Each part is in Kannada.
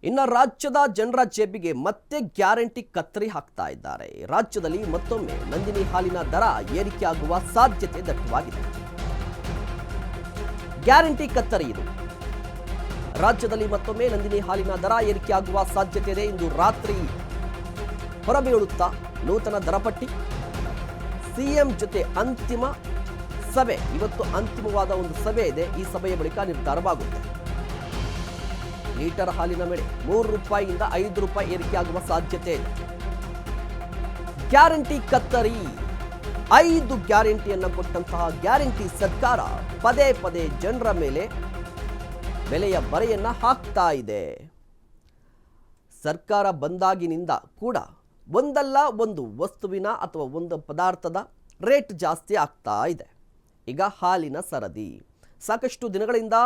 ಇನ್ನು ರಾಜ್ಯದ ಜನರ ಜೇಬಿಗೆ ಮತ್ತೆ ಗ್ಯಾರಂಟಿ ಕತ್ತರಿ ಹಾಕ್ತಾ ಇದ್ದಾರೆ. ರಾಜ್ಯದಲ್ಲಿ ಮತ್ತೊಮ್ಮೆ ನಂದಿನಿ ಹಾಲಿನ ದರ ಏರಿಕೆಯಾಗುವ ಸಾಧ್ಯತೆ ದಟ್ಟವಾಗಿದೆ. ಗ್ಯಾರಂಟಿ ಕತ್ತರಿ ಇದು. ರಾಜ್ಯದಲ್ಲಿ ಮತ್ತೊಮ್ಮೆ ನಂದಿನಿ ಹಾಲಿನ ದರ ಏರಿಕೆಯಾಗುವ ಸಾಧ್ಯತೆ ಇದೆ. ಇಂದು ರಾತ್ರಿ ಹೊರಬೀಳುತ್ತಾ ನೂತನ ದರಪಟ್ಟಿ, ಸಿಎಂ ಜೊತೆ ಅಂತಿಮ ಸಭೆ. ಇವತ್ತು ಅಂತಿಮವಾದ ಒಂದು ಸಭೆ ಇದೆ. ಈ ಸಭೆಯ ಬಳಿಕ ನಿರ್ಧಾರವಾಗುತ್ತೆ. ಲೀಟರ್ ಹಾಲಿನ ಮೇಲೆ ₹3 ಇಂದ ₹5 ಏರಿಕೆಯಾಗುವ ಸಾಧ್ಯತೆ ಇದೆ. ಗ್ಯಾರಂಟಿ ಕತ್ತರಿ, 5 ಗ್ಯಾರಂಟಿಯನ್ನು ಕೊಟ್ಟಂತಹ ಗ್ಯಾರಂಟಿ ಸರ್ಕಾರ ಪದೇ ಪದೇ ಜನರ ಮೇಲೆ ಬೆಲೆಯ ಬರೆಯನ್ನ ಹಾಕ್ತಾ ಇದೆ. ಸರ್ಕಾರ ಬಂದಾಗಿನಿಂದ ಕೂಡ ಒಂದಲ್ಲ ಒಂದು ವಸ್ತುವಿನ ಅಥವಾ ಒಂದು ಪದಾರ್ಥದ ರೇಟ್ ಜಾಸ್ತಿ ಆಗ್ತಾ ಇದೆ. ಈಗ ಹಾಲಿನ ಸರದಿ, ಸಾಕಷ್ಟು ದಿನಗಳಿಂದ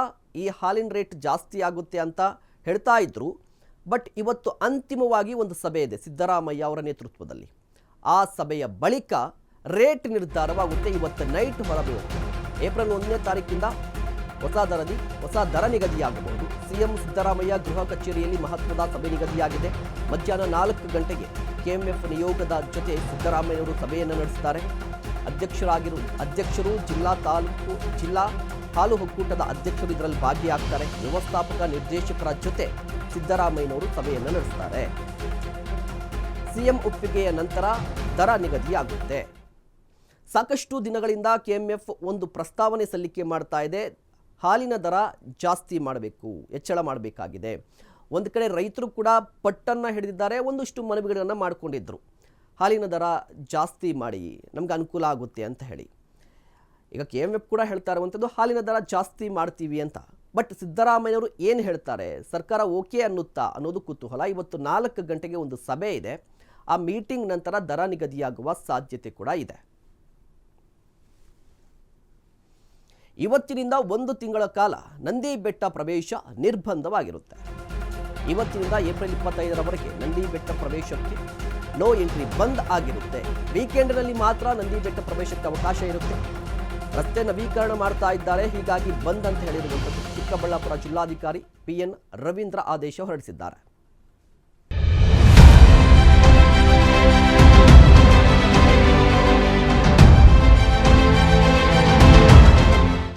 ಈ ಹಾಲಿನ ರೇಟ್ ಜಾಸ್ತಿ ಆಗುತ್ತೆ ಅಂತ ಹೇಳ್ತಾ ಇದ್ರು. ಬಟ್ ಇವತ್ತು ಅಂತಿಮವಾಗಿ ಒಂದು ಸಭೆ ಇದೆ ಸಿದ್ದರಾಮಯ್ಯ ಅವರ ನೇತೃತ್ವದಲ್ಲಿ. ಆ ಸಭೆಯ ಬಳಿಕ ರೇಟ್ ನಿರ್ಧಾರವಾಗುತ್ತೆ. ಇವತ್ತು ನೈಟ್ ಹೊರಬೀಳುತ್ತೆ. ಏಪ್ರಿಲ್ 1ನೇ ತಾರೀಕಿಂದ ಹೊಸ ದರ ನಿಗದಿಯಾಗಬಹುದು. ಸಿಎಂ ಸಿದ್ದರಾಮಯ್ಯ ಗೃಹ ಕಚೇರಿಯಲ್ಲಿ ಮಹತ್ವದ ಸಭೆ ನಿಗದಿಯಾಗಿದೆ. ಮಧ್ಯಾಹ್ನ 4 ಗಂಟೆಗೆ ಕೆಎಂಎಫ್ ನಿಯೋಗದ ಜೊತೆ ಸಿದ್ದರಾಮಯ್ಯವರು ಸಭೆಯನ್ನು ನಡೆಸುತ್ತಾರೆ. ಅಧ್ಯಕ್ಷರು ಜಿಲ್ಲಾ ಹಾಲು ಒಕ್ಕೂಟದ ಅಧ್ಯಕ್ಷರು ಇದರಲ್ಲಿ ಭಾಗಿಯಾಗ್ತಾರೆ. ವ್ಯವಸ್ಥಾಪಕ ನಿರ್ದೇಶಕರ ಜೊತೆ ಸಿದ್ದರಾಮಯ್ಯನವರು ಸಭೆಯನ್ನು ನಡೆಸುತ್ತಾರೆ. ಸಿಎಂ ಒಪ್ಪಿಗೆಯ ನಂತರ ದರ ನಿಗದಿಯಾಗುತ್ತೆ. ಸಾಕಷ್ಟು ದಿನಗಳಿಂದ ಕೆಎಂಎಫ್ ಒಂದು ಪ್ರಸ್ತಾವನೆ ಸಲ್ಲಿಕೆ ಮಾಡ್ತಾ ಇದೆ. ಹಾಲಿನ ದರ ಜಾಸ್ತಿ ಮಾಡಬೇಕು, ಹೆಚ್ಚಳ ಮಾಡಬೇಕಾಗಿದೆ. ಒಂದು ಕಡೆ ರೈತರು ಕೂಡ ಪಟ್ಟನ್ನು ಹಿಡಿದಿದ್ದಾರೆ. ಒಂದಷ್ಟು ಮನವಿಗಳನ್ನು ಮಾಡಿಕೊಂಡಿದ್ರು, ಹಾಲಿನ ದರ ಜಾಸ್ತಿ ಮಾಡಿ ನಮ್ಗೆ ಅನುಕೂಲ ಆಗುತ್ತೆ ಅಂತ ಹೇಳಿ. ಈಗ ಕೆಎಂಎಫ್ ಕೂಡ ಹೇಳ್ತಾ ಇರುವಂಥದ್ದು ಹಾಲಿನ ದರ ಜಾಸ್ತಿ ಮಾಡ್ತೀವಿ ಅಂತ. ಬಟ್ ಸಿದ್ದರಾಮಯ್ಯವರು ಏನು ಹೇಳ್ತಾರೆ, ಸರ್ಕಾರ ಓಕೆ ಅನ್ನುತ್ತಾ ಅನ್ನೋದು ಕುತೂಹಲ. ಇವತ್ತು 4 ಗಂಟೆಗೆ ಒಂದು ಸಭೆ ಇದೆ. ಆ ಮೀಟಿಂಗ್ ನಂತರ ದರ ನಿಗದಿಯಾಗುವ ಸಾಧ್ಯತೆ ಕೂಡ ಇದೆ. ಇವತ್ತಿನಿಂದ 1 ತಿಂಗಳ ಕಾಲ ನಂದಿ ಬೆಟ್ಟ ಪ್ರವೇಶ ನಿರ್ಬಂಧವಾಗಿರುತ್ತೆ. ಇವತ್ತಿನಿಂದ ಏಪ್ರಿಲ್ 25ರವರೆಗೆ ನಂದಿ ಬೆಟ್ಟ ಪ್ರವೇಶಕ್ಕೆ ನೋ ಎಂಟ್ರಿ ಬಂದ್ ಆಗಿರುತ್ತೆ. ವೀಕೆಂಡ್ನಲ್ಲಿ ಮಾತ್ರ ನಂದಿ ಬೆಟ್ಟ ಪ್ರವೇಶಕ್ಕೆ ಅವಕಾಶ ಇರುತ್ತೆ. ರಸ್ತೆ ನವೀಕರಣ ಮಾಡ್ತಾ ಇದ್ದಾರೆ, ಹೀಗಾಗಿ ಬಂದ್ ಅಂತ ಹೇಳಿರುವಂಥದ್ದು ಚಿಕ್ಕಬಳ್ಳಾಪುರ ಜಿಲ್ಲಾಧಿಕಾರಿ PN ರವೀಂದ್ರ ಆದೇಶ ಹೊರಡಿಸಿದ್ದಾರೆ.